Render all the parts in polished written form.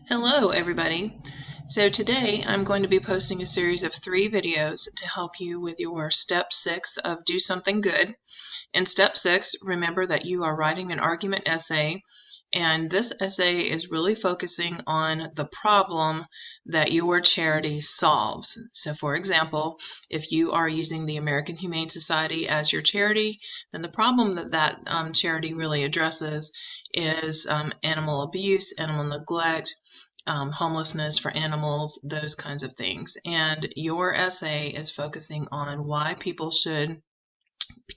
Hello everybody. So today I'm going to be posting a series of 3 videos to help you with your step 6 of Do Something Good. In step 6, remember that you are writing an argument essay, and this essay is really focusing on the problem that your charity solves. So for example, if you are using the American Humane Society as your charity, then the problem that charity really addresses is animal abuse, animal neglect, homelessness for animals, those kinds of things. And your essay is focusing on why people should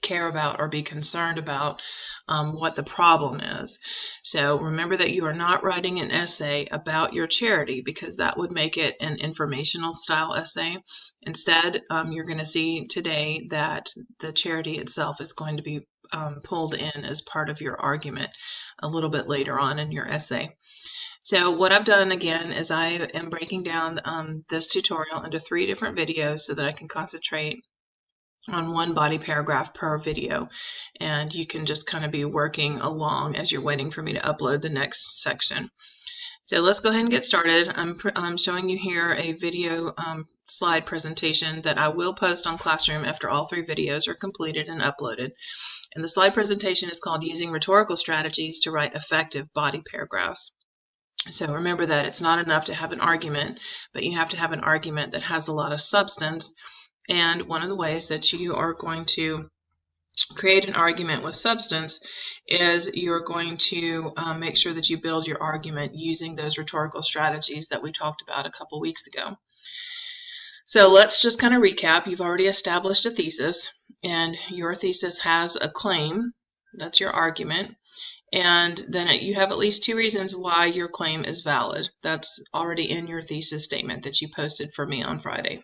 care about or be concerned about what the problem is. So remember that you are not writing an essay about your charity, because that would make it an informational style essay. Instead, you're going to see today that the charity itself is going to be pulled in as part of your argument a little bit later on in your essay. So what I've done again is I am breaking down this tutorial into 3 different videos so that I can concentrate on one body paragraph per video, and you can just kind of be working along as you're waiting for me to upload the next section. So let's go ahead and get started. I'm showing you here a video slide presentation that I will post on Classroom after all 3 videos are completed and uploaded. And the slide presentation is called Using Rhetorical Strategies to Write Effective Body Paragraphs. So remember that it's not enough to have an argument, but you have to have an argument that has a lot of substance. And one of the ways that you are going to create an argument with substance is you're going to make sure that you build your argument using those rhetorical strategies that we talked about a couple weeks ago. So let's just kind of recap. You've already established a thesis, and your thesis has a claim. That's your argument. And then you have at least 2 reasons why your claim is valid. That's already in your thesis statement that you posted for me on Friday.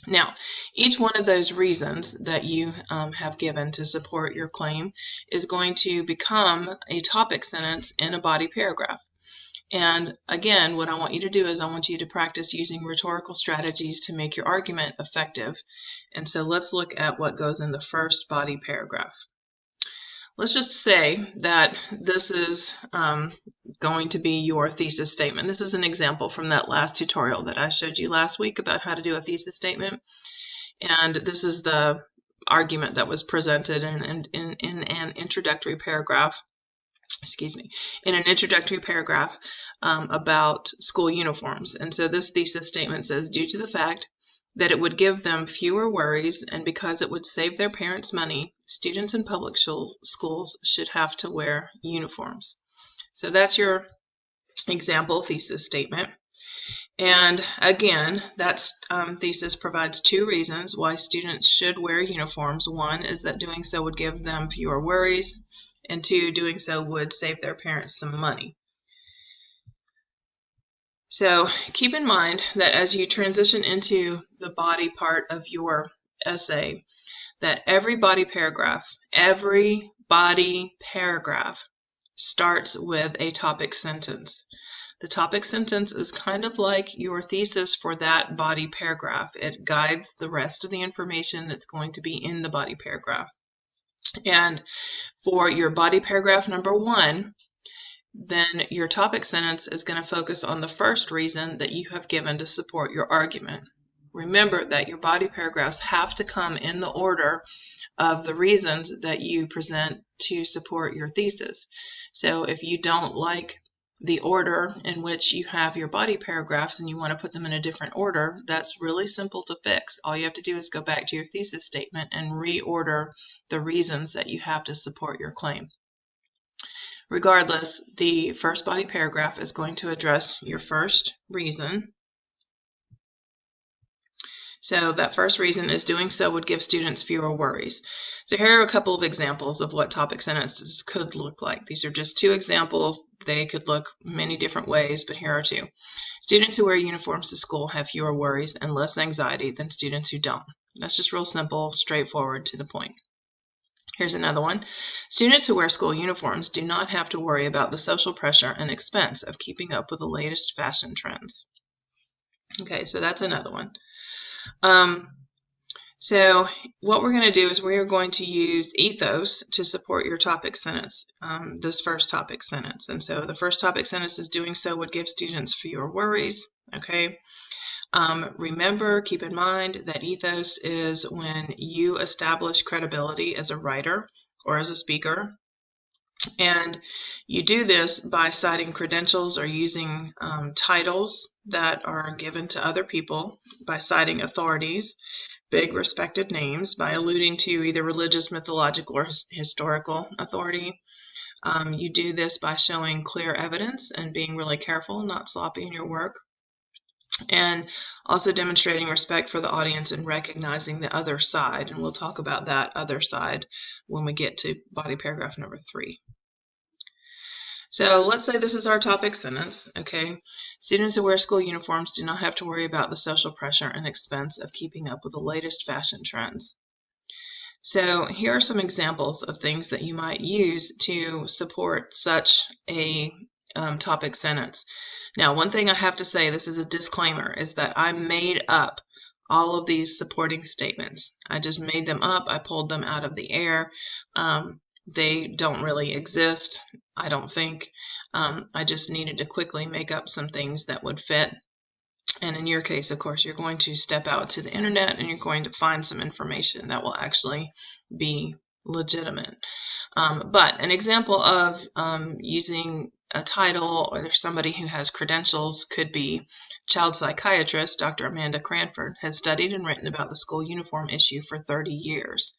Now, each one of those reasons that you have given to support your claim is going to become a topic sentence in a body paragraph. And again, what I want you to do is I want you to practice using rhetorical strategies to make your argument effective. And so let's look at what goes in the first body paragraph. Let's just say that this is going to be your thesis statement. This is an example from that last tutorial that I showed you last week about how to do a thesis statement. And this is the argument that was presented in an introductory paragraph, about school uniforms. And so this thesis statement says, due to the fact that it would give them fewer worries, and because it would save their parents money, students in public schools should have to wear uniforms. So that's your example thesis statement. And again, that thesis provides 2 reasons why students should wear uniforms. One is that doing so would give them fewer worries, and 2, doing so would save their parents some money. So keep in mind that as you transition into the body part of your essay, that every body paragraph starts with a topic sentence. The topic sentence is kind of like your thesis for that body paragraph. It guides the rest of the information that's going to be in the body paragraph. And for your body paragraph number 1, then your topic sentence is going to focus on the first reason that you have given to support your argument. Remember that your body paragraphs have to come in the order of the reasons that you present to support your thesis. So if you don't like the order in which you have your body paragraphs and you want to put them in a different order, that's really simple to fix. All you have to do is go back to your thesis statement and reorder the reasons that you have to support your claim. Regardless, the first body paragraph is going to address your first reason. So that first reason is doing so would give students fewer worries. So here are a couple of examples of what topic sentences could look like. These are just 2 examples. They could look many different ways, but here are 2. Students who wear uniforms to school have fewer worries and less anxiety than students who don't. That's just real simple, straightforward, to the point. Here's another one. Students who wear school uniforms do not have to worry about the social pressure and expense of keeping up with the latest fashion trends. Okay, so that's another one. So what we're going to do is we are going to use Ethos to support your topic sentence, this first topic sentence. And so the first topic sentence is doing so would give students fewer worries, okay? Remember, keep in mind that Ethos is when you establish credibility as a writer or as a speaker. And you do this by citing credentials or using titles that are given to other people, by citing authorities, big respected names, by alluding to either religious, mythological, or historical authority. You do this by showing clear evidence and being really careful, not sloppy in your work, and also demonstrating respect for the audience and recognizing the other side. And we'll talk about that other side when we get to body paragraph number 3. So let's say this is our topic sentence, okay? Students who wear school uniforms do not have to worry about the social pressure and expense of keeping up with the latest fashion trends. So here are some examples of things that you might use to support such a topic sentence. Now, one thing I have to say, this is a disclaimer, is that I made up all of these supporting statements. I just made them up. I pulled them out of the air. They don't really exist, I don't think. I just needed to quickly make up some things that would fit. And in your case, of course, you're going to step out to the internet and you're going to find some information that will actually be legitimate. But an example of using a title or somebody who has credentials could be child psychiatrist Dr. Amanda Cranford has studied and written about the school uniform issue for 30 years.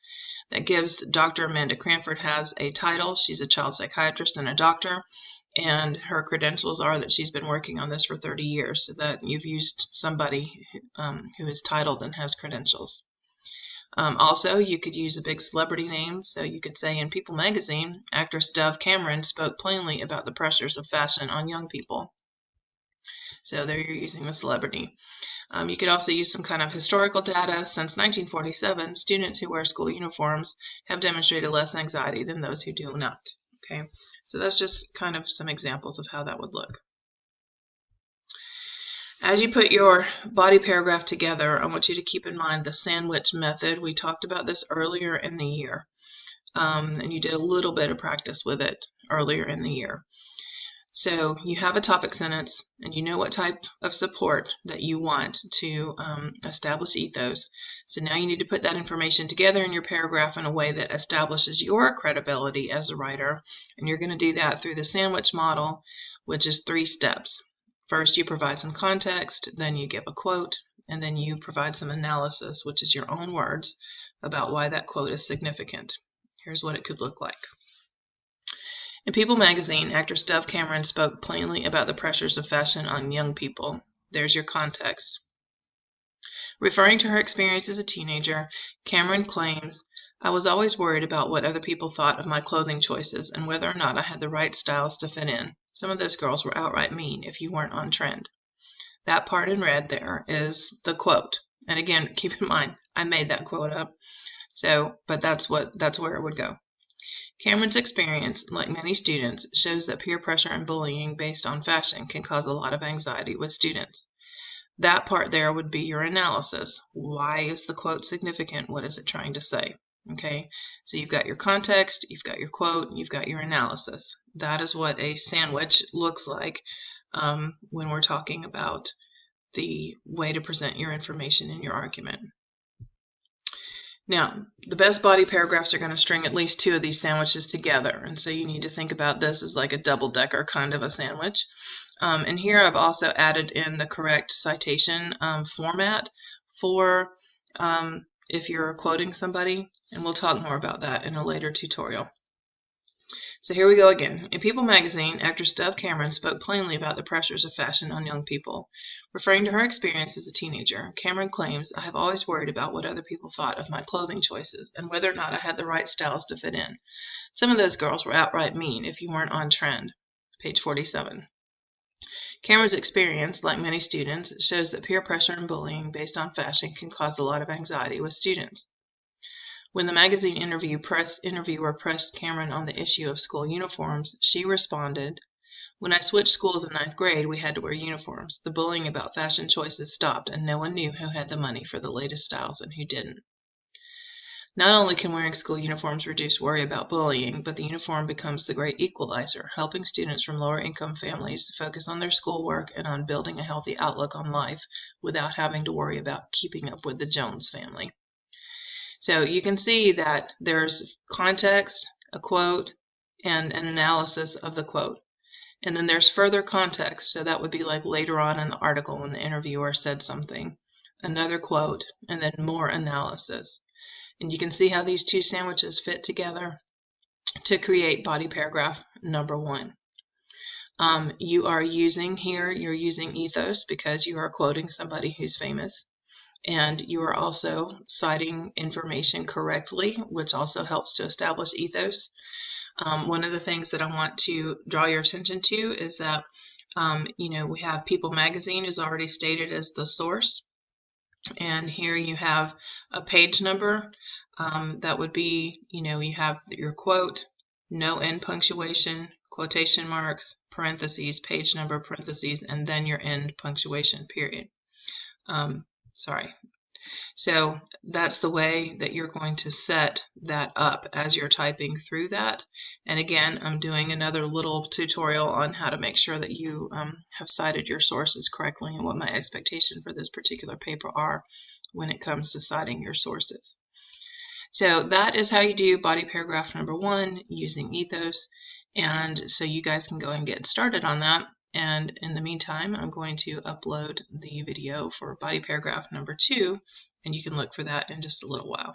That gives Dr. Amanda Cranford has a title. She's a child psychiatrist and a doctor, and her credentials are that she's been working on this for 30 years, so that you've used somebody who is titled and has credentials. Also, you could use a big celebrity name, so you could say in People magazine, actress Dove Cameron spoke plainly about the pressures of fashion on young people. So there you're using a celebrity. You could also use some kind of historical data. Since 1947, students who wear school uniforms have demonstrated less anxiety than those who do not. Okay, so that's just kind of some examples of how that would look. As you put your body paragraph together, I want you to keep in mind the sandwich method. We talked about this earlier in the year, and you did a little bit of practice with it earlier in the year. So you have a topic sentence and you know what type of support that you want to establish ethos. So now you need to put that information together in your paragraph in a way that establishes your credibility as a writer. And you're going to do that through the sandwich model, which is 3 steps. First, you provide some context, then you give a quote, and then you provide some analysis, which is your own words, about why that quote is significant. Here's what it could look like. In People magazine, actress Dove Cameron spoke plainly about the pressures of fashion on young people. There's your context. Referring to her experience as a teenager, Cameron claims, "I was always worried about what other people thought of my clothing choices and whether or not I had the right styles to fit in. Some of those girls were outright mean if you weren't on trend." That part in red there is the quote. And again, keep in mind, I made that quote up. But that's where it would go. Cameron's experience, like many students, shows that peer pressure and bullying based on fashion can cause a lot of anxiety with students. That part there would be your analysis. Why is the quote significant? What is it trying to say? Okay, so you've got your context, you've got your quote, you've got your analysis. That is what a sandwich looks like when we're talking about the way to present your information in your argument. Now, the best body paragraphs are going to string at least 2 of these sandwiches together, and so you need to think about this as like a double-decker kind of a sandwich. And here I've also added in the correct citation format for if you're quoting somebody, and we'll talk more about that in a later tutorial. So here we go again. In People magazine, actress Dove Cameron spoke plainly about the pressures of fashion on young people. Referring to her experience as a teenager, Cameron claims, "I have always worried about what other people thought of my clothing choices and whether or not I had the right styles to fit in. Some of those girls were outright mean if you weren't on trend." Page 47. Cameron's experience, like many students, shows that peer pressure and bullying based on fashion can cause a lot of anxiety with students. When the magazine interviewer pressed Cameron on the issue of school uniforms, she responded, "When I switched schools in 9th grade, we had to wear uniforms. The bullying about fashion choices stopped, and no one knew who had the money for the latest styles and who didn't." Not only can wearing school uniforms reduce worry about bullying, but the uniform becomes the great equalizer, helping students from lower income families to focus on their schoolwork and on building a healthy outlook on life without having to worry about keeping up with the Jones family. So you can see that there's context, a quote, and an analysis of the quote. And then there's further context, so that would be like later on in the article when the interviewer said something, another quote, and then more analysis. And you can see how these two sandwiches fit together to create body paragraph number 1. You're using Ethos because you are quoting somebody who's famous. And you are also citing information correctly, which also helps to establish ethos. One of the things that I want to draw your attention to is that, we have People Magazine is already stated as the source. And here you have a page number. That would be, you have your quote, no end punctuation, quotation marks, parentheses, page number, parentheses, and then your end punctuation period. So that's the way that you're going to set that up as you're typing through that. And again, I'm doing another little tutorial on how to make sure that you have cited your sources correctly and what my expectation for this particular paper are when it comes to citing your sources. So that is how you do body paragraph number 1 using Ethos. And so you guys can go and get started on that. And in the meantime, I'm going to upload the video for body paragraph number 2, and you can look for that in just a little while.